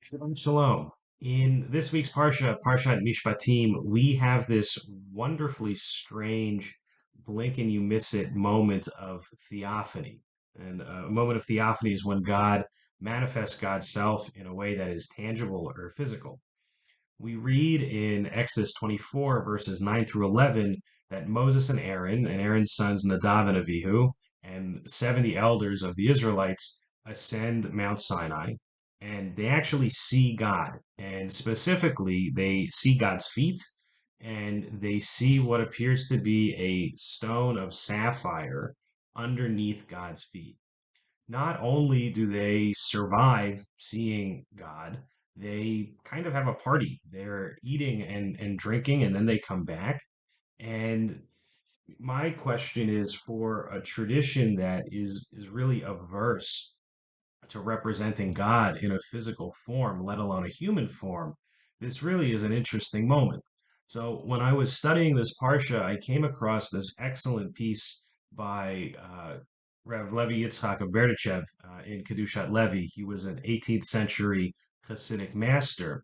Shalom, shalom. In this week's Parshat Mishpatim, we have this wonderfully strange blink and you miss it moment of theophany. And a moment of theophany is when God manifests God's self in a way that is tangible or physical. We read in Exodus 24, verses 9 through 11, that Moses and Aaron's sons Nadav and Avihu, and 70 elders of the Israelites ascend Mount Sinai, and they actually see God. And specifically, they see God's feet, and they see what appears to be a stone of sapphire underneath God's feet. Not only do they survive seeing God, they kind of have a party. They're eating and drinking, and then they come back. And my question is, for a tradition that is really averse to representing God in a physical form, let alone a human form, this really is an interesting moment. So when I was studying this parsha, I came across this excellent piece by Rev. Levi Yitzchak of Berdichev in Kedushat Levi. He was an 18th century Hasidic master,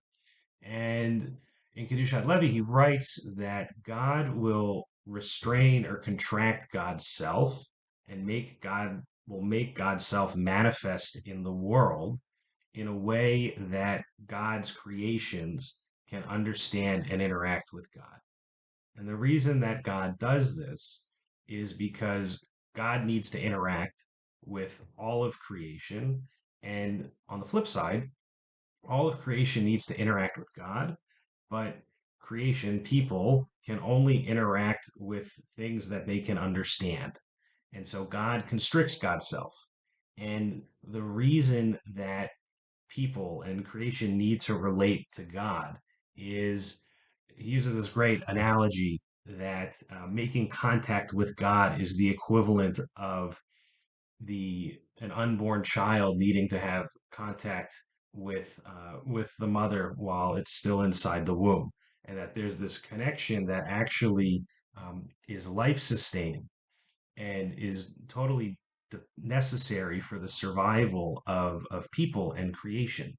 and in Kedushat Levi, he writes that God will restrain or contract God's self and make God's self manifest in the world in a way that God's creations can understand and interact with God. And the reason that God does this is because God needs to interact with all of creation. And on the flip side, all of creation needs to interact with God, but creation, people, can only interact with things that they can understand. And so God constricts God's self. And the reason that people and creation need to relate to God is he uses this great analogy that making contact with God is the equivalent of the an unborn child needing to have contact with the mother while it's still inside the womb, and that there's this connection that actually is life sustaining and is totally necessary for the survival of people and creation,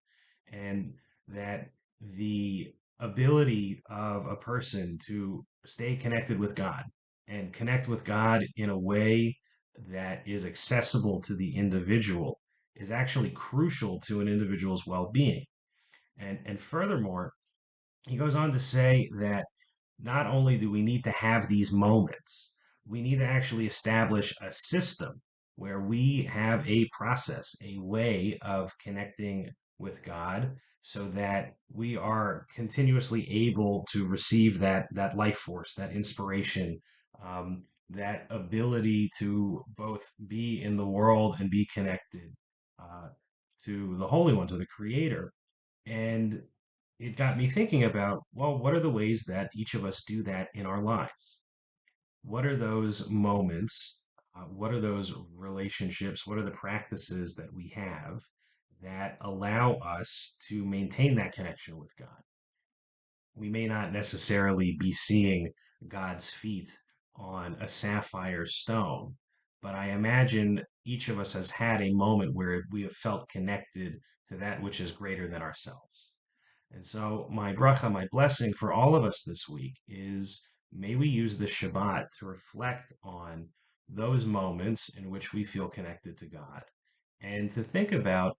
and that the ability of a person to stay connected with God and connect with God in a way that is accessible to the individual is actually crucial to an individual's well-being. And furthermore, he goes on to say that not only do we need to have these moments, we need to actually establish a system where we have a process, a way of connecting with God so that we are continuously able to receive that life force, that inspiration, that ability to both be in the world and be connected uh, to the Holy One, to the Creator. And it got me thinking about, well, what are the ways that each of us do that in our lives? What are those moments? What are those relationships? What are the practices that we have that allow us to maintain that connection with God? We may not necessarily be seeing God's feet on a sapphire stone, but I imagine each of us has had a moment where we have felt connected to that which is greater than ourselves. And so, my bracha, my blessing for all of us this week is may we use the Shabbat to reflect on those moments in which we feel connected to God and to think about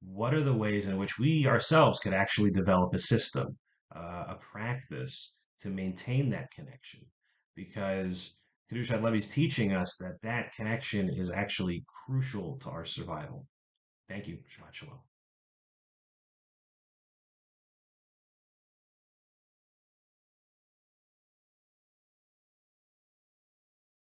what are the ways in which we ourselves could actually develop a system, a practice to maintain that connection. Because Kedushat Levi is teaching us that that connection is actually crucial to our survival. Thank you. Shabbat Shalom.